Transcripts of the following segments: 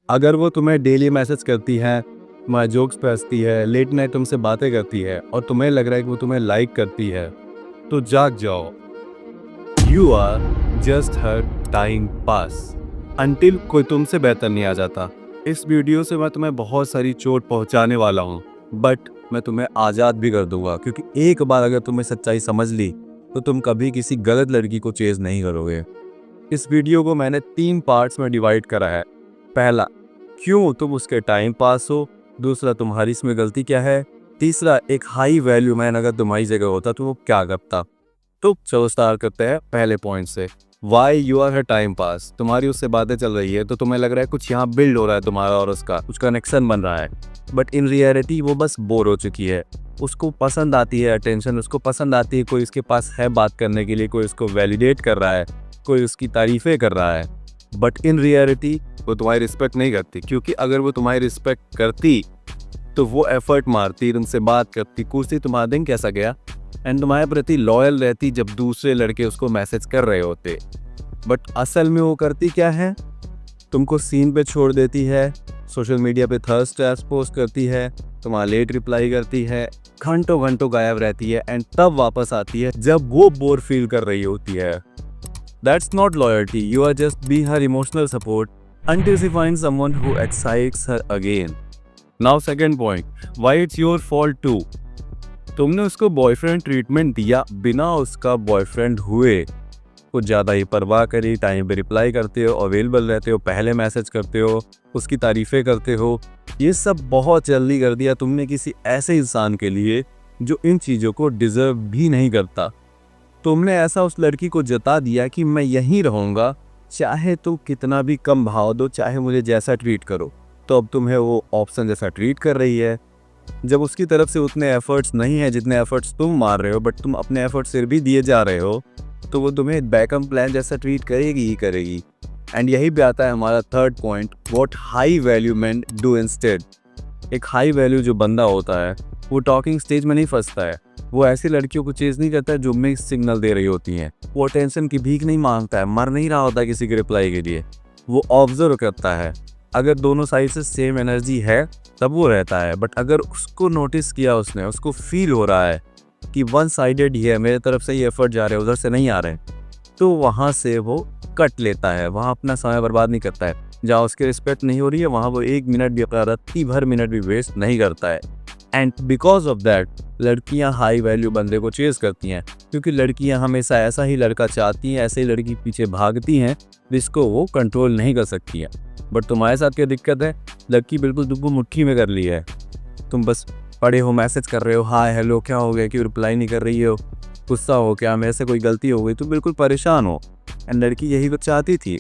अगर वो तुम्हें डेली मैसेज करती है, तुम्हारे जोक्स पे हंसती है, लेट नाइट तुमसे बातें करती है और तुम्हें लग रहा है कि वो तुम्हें लाइक करती है, तो जाग जाओ। You are just her time pass until कोई तुमसे बेहतर नहीं आ जाता। इस वीडियो से मैं तुम्हें बहुत सारी चोट पहुंचाने वाला हूं, बट मैं तुम्हें आज़ाद भी कर दूंगा, क्योंकि एक बार अगर तुम्हें सच्चाई समझ ली तो तुम कभी किसी गलत लड़की को चेज नहीं करोगे। इस वीडियो को मैंने 3 पार्ट्स में डिवाइड करा है। पहला, क्यों तुम उसके टाइम पास हो। दूसरा, तुम्हारी इसमें गलती क्या है। तीसरा, एक हाई वैल्यू मैन अगर तुम्हारी जगह होता तो वो क्या करता। तो चलो स्टार्ट करते हैं पहले पॉइंट से। Why you are her time pass. तुम्हारी उससे बातें चल रही है तो तुम्हें लग रहा है कुछ यहाँ बिल्ड हो रहा है, तुम्हारा और उसका कुछ कनेक्शन बन रहा है, बट इन रियलिटी वो बस बोर हो चुकी है। उसको पसंद आती है अटेंशन, उसको पसंद आती है कोई इसके पास है बात करने के लिए, कोई उसको वैलिडेट कर रहा है, कोई उसकी तारीफें कर रहा है। बट इन रियलिटी वो तुम्हारी रिस्पेक्ट नहीं करती, क्योंकि अगर वो तुम्हारी रिस्पेक्ट करती तो वो एफर्ट मारती, तुमसे बात करती, पूछती तुम्हारा दिन कैसा गया, एंड तुम्हारे प्रति लॉयल रहती जब दूसरे लड़के उसको मैसेज कर रहे होते। बट असल में वो करती क्या है, तुमको सीन पे छोड़ देती है, सोशल मीडिया पे थर्स्ट ट्रैप्स पोस्ट करती है, तुम्हारा लेट रिप्लाई करती है, घंटों घंटों गायब रहती है, एंड तब वापस आती है जब वो बोर फील कर रही होती है। That's not loyalty, you are just being her emotional support until she finds someone who excites her again. Now second point, why it's your fault too. तुमने उसको बॉयफ्रेंड ट्रीटमेंट दिया बिना उसका बॉयफ्रेंड हुए, कुछ ज़्यादा ही परवाह करी, टाइम पे रिप्लाई करते हो, अवेलेबल रहते हो, पहले मैसेज करते हो, उसकी तारीफ़ें करते हो। ये सब बहुत जल्दी कर दिया तुमने किसी ऐसे इंसान के लिए जो इन चीज़ों को डिज़र्व भी नहीं करता। तुमने ऐसा उस लड़की को जता दिया कि मैं यहीं रहूँगा, चाहे तुम कितना भी कम भाव दो, चाहे मुझे जैसा ट्रीट करो। तो अब तुम्हें वो ऑप्शन जैसा ट्रीट कर रही है। जब उसकी तरफ से उतने एफर्ट्स नहीं है जितने एफर्ट्स तुम मार रहे हो, बट तुम अपने एफर्ट्स फिर भी दिए जा रहे हो, तो वो तुम्हें बैकअप प्लान जैसा ट्रीट करेगी ही करेगी। एंड यही पे आता है हमारा third point, what high value man do instead. एक हाई वैल्यू जो बंदा होता है वो टॉकिंग स्टेज में नहीं फंसता है। वो ऐसी लड़कियों को चेज नहीं करता है जो मिक्स सिग्नल दे रही होती हैं। वो अटेंशन की भीख नहीं मांगता है, मर नहीं रहा होता किसी के रिप्लाई के लिए। वो ऑब्जर्व करता है, अगर दोनों साइड से सेम एनर्जी है तब वो रहता है। बट अगर उसको नोटिस किया उसने, उसको फील हो रहा है कि वन साइडेड ही है, मेरे तरफ से ये एफर्ट जा रहे हैं, उधर से नहीं आ रहे, तो वहाँ से वो कट लेता है। वहाँ अपना समय बर्बाद नहीं करता है। जहाँ उसकी रिस्पेक्ट नहीं हो रही है वहाँ वो 1 मिनट भी, अपना रत्ती भर मिनट भी वेस्ट नहीं करता है। एंड बिकॉज ऑफ दैट लड़कियां हाई वैल्यू बंदे को चेज करती हैं, क्योंकि लड़कियां हमेशा ऐसा ही लड़का चाहती हैं, ऐसे ही लड़की पीछे भागती हैं जिसको वो कंट्रोल नहीं कर सकती हैं। बट तुम्हारे साथ क्या दिक्कत है, लड़की बिल्कुल तुमको मुट्ठी में कर ली है। तुम बस पड़े हो, मैसेज कर रहे हो, हाय हेलो क्या हो गया, क्यों रिप्लाई नहीं कर रही हो, गुस्सा हो क्या, मेरे से कोई गलती हो गई, तुम बिल्कुल परेशान हो। एंड लड़की यही तो चाहती थी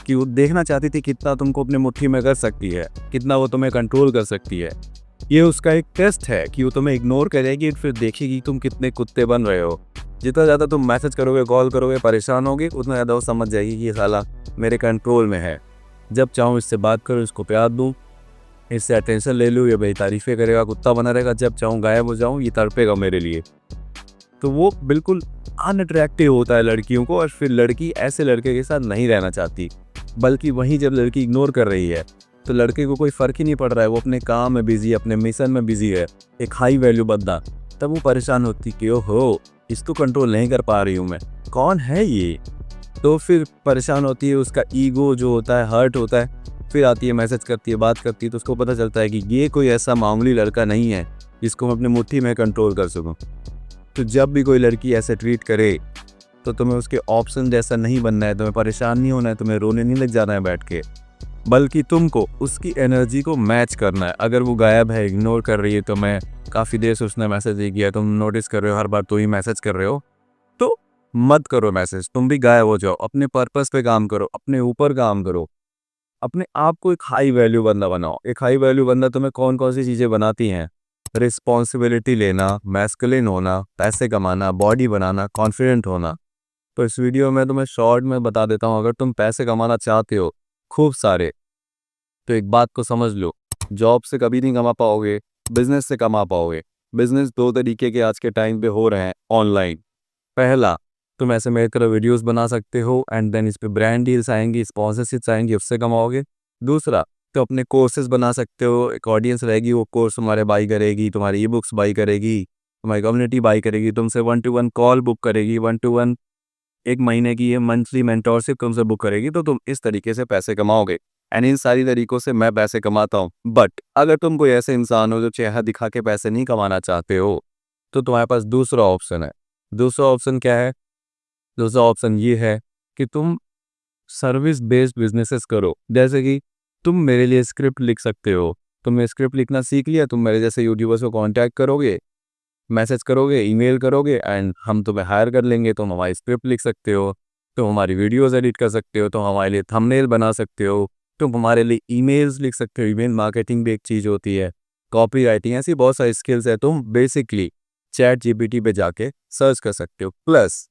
कि वो देखना चाहती थी कितना तुमको अपने मुट्ठी में कर सकती है, कितना वो तुम्हें कंट्रोल कर सकती है। ये उसका एक टेस्ट है कि वो तुम्हें इग्नोर करेगी, फिर देखेगी तुम कितने कुत्ते बन रहे हो। जितना ज़्यादा तुम मैसेज करोगे, कॉल करोगे, परेशान होगे, उतना ज़्यादा वो समझ जाएगी कि ये साला मेरे कंट्रोल में है। जब चाहूँ इससे बात करूँ, इसको प्यार दूँ, इससे अटेंशन ले लूँ, ये मेरी तारीफ़ें करेगा, कुत्ता बना रहेगा। जब चाहूँ गायब हो जाऊँ, ये तड़पेगा मेरे लिए। तो वो बिल्कुल अनअट्रैक्टिव होता है लड़कियों को, और फिर लड़की ऐसे लड़के के साथ नहीं रहना चाहती। बल्कि वहीं जब लड़की इग्नोर कर रही है तो लड़के को कोई फ़र्क ही नहीं पड़ रहा है, वो अपने काम में बिजी है, अपने मिशन में बिजी है, एक हाई वैल्यू बंदा। तब वो परेशान होती कि ओहो, इसको कंट्रोल नहीं कर पा रही हूँ मैं, कौन है ये। तो फिर परेशान होती है, उसका ईगो जो होता है हर्ट होता है। फिर आती है, मैसेज करती है, बात करती है, तो उसको पता चलता है कि ये कोई ऐसा मामूली लड़का नहीं है जिसको मैं अपनी मुट्ठी में कंट्रोल कर सकूँ। तो जब भी कोई लड़की ऐसे ट्रीट करे तो तुम्हें उसके ऑप्शन जैसा नहीं बनना है, तुम्हें परेशान नहीं होना है, तुम्हें रोने नहीं लग जाना है बैठ के, बल्कि तुमको उसकी एनर्जी को मैच करना है। अगर वो गायब है, इग्नोर कर रही है, तो मैं काफ़ी देर से उसने मैसेज नहीं किया, तुम नोटिस कर रहे हो हर बार तो ही मैसेज कर रहे हो, तो मत करो मैसेज, तुम भी गायब हो जाओ, अपने पर्पस पे काम करो, अपने ऊपर काम करो, अपने आप को एक हाई वैल्यू बंदा बनाओ। एक हाई वैल्यू बंदा तुम्हें कौन कौन सी चीज़ें बनाती हैं, रिस्पॉन्सिबिलिटी लेना, मैस्कुलिन होना, पैसे कमाना, बॉडी बनाना, कॉन्फिडेंट होना। तो इस वीडियो में तुम्हें शॉर्ट में बता देता हूँ, अगर तुम पैसे कमाना चाहते हो खूब सारे, तो एक बात को समझ लो, जॉब से कभी नहीं कमा पाओगे, बिजनेस से कमा पाओगे। बिजनेस 2 तरीके के आज के टाइम पे हो रहे हैं ऑनलाइन। पहला, तुम ऐसे मेरी तरह वीडियोस बना सकते हो एंड देन इस पे ब्रांड डील्स आएंगी, स्पॉन्सरशिप्स आएंगी, उससे कमाओगे। दूसरा, सकते हो, अपने कोर्सेज बना सकते हो, एक ऑडियंस रहेगी, वो कोर्स तुम्हारे बाई करेगी, तुम्हारी ई बुक्स बाई करेगी, तुम्हारी कम्युनिटी बाई करेगी, तुमसे 1-to-1 कॉल बुक करेगी, 1-to-1 एक महीने की ये मंथली मेंटोरशिप तुमसे बुक करेगी, तो तुम इस तरीके से पैसे कमाओगे। एंड इन सारी तरीकों से मैं पैसे कमाता हूँ। बट अगर तुम कोई ऐसे इंसान हो जो चेहरा दिखा के पैसे नहीं कमाना चाहते हो, तो तुम्हारे पास दूसरा ऑप्शन है। दूसरा ऑप्शन क्या है? दूसरा ऑप्शन ये है कि तुम सर्विस बेस्ड बिजनेसेस करो। जैसे कि तुम मेरे लिए स्क्रिप्ट लिख सकते हो, तुमने स्क्रिप्ट लिखना सीख लिया, तुम मेरे जैसे यूट्यूबर्स को कांटेक्ट करोगे, मैसेज करोगे, ईमेल करोगे, एंड हम तुम्हें हायर कर लेंगे। तुम हमारी स्क्रिप्ट लिख सकते हो, तुम हमारी वीडियोस एडिट कर सकते हो, तुम हमारे लिए थंबनेल बना सकते हो, तुम हमारे लिए ईमेल्स लिख सकते हो। ईमेल मार्केटिंग भी एक चीज़ होती है, कॉपी राइटिंग, ऐसी बहुत सारी स्किल्स है। तुम बेसिकली चैट जीपीटी पे जाके सर्च कर सकते हो। प्लस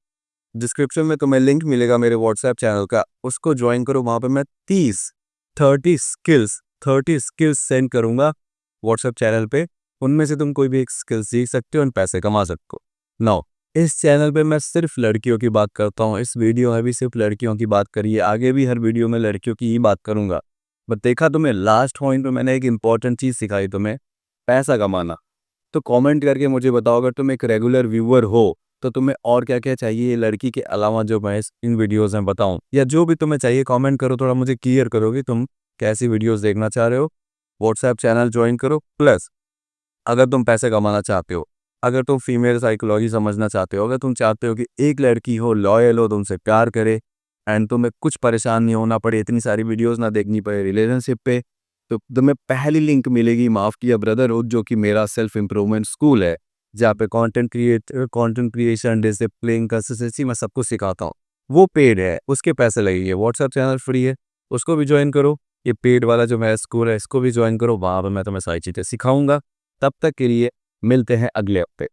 डिस्क्रिप्शन में तुम्हें लिंक मिलेगा मेरे व्हाट्सएप चैनल का, उसको ज्वाइन करो। वहाँ पे मैं 30 स्किल्स सेंड करूँगा व्हाट्सएप चैनल पे। उनमें से तुम कोई भी एक स्किल सीख सकते हो और पैसे कमा सकते हो। नाउ इस चैनल पे मैं सिर्फ लड़कियों की बात करता हूँ। इस वीडियो में भी सिर्फ लड़कियों की बात करी है, आगे भी हर वीडियो में लड़कियों की ही बात करूँगा। बट देखा तुम्हें लास्ट पॉइंट में मैंने एक इंपॉर्टेंट चीज़ सिखाई तुम्हें, पैसा कमाना। तो कमेंट करके मुझे बताओ, अगर तुम एक रेगुलर व्यूअर हो तो तुम्हें और क्या क्या चाहिए ये लड़की के अलावा जो मैं इन वीडियोस में बताऊं, या जो भी तुम्हें चाहिए कमेंट करो। थोड़ा मुझे क्लियर करो कि तुम कैसी वीडियोस देखना चाह रहे हो। व्हाट्सएप चैनल ज्वाइन करो। प्लस अगर तुम पैसे कमाना चाहते हो, अगर तुम फीमेल साइकोलॉजी समझना चाहते हो, अगर तुम चाहते हो कि एक लड़की हो, लॉयल हो, तुमसे प्यार करे, एंड तुम्हें कुछ परेशान नहीं होना पड़े, इतनी सारी वीडियोस ना देखनी पड़े रिलेशनशिप पे, तो तुम्हें पहली लिंक मिलेगी माफ़ किया ब्रदरहुड, जो कि मेरा सेल्फ इम्प्रूवमेंट स्कूल है, जहाँ पे कंटेंट क्रिएशन, डिसिप्लिन, कंसिस्टेंसी मैं सब कुछ सिखाता हूँ। वो पेड है, उसके पैसे लगेंगे। व्हाट्सएप चैनल फ्री है, उसको भी ज्वाइन करो। ये पेड वाला जो मेरा स्कूल है, इसको भी ज्वाइन करो। वहाँ पर मैं तुम्हें सारी चीज़ें सिखाऊंगा। तब तक के लिए मिलते हैं अगले हफ्ते।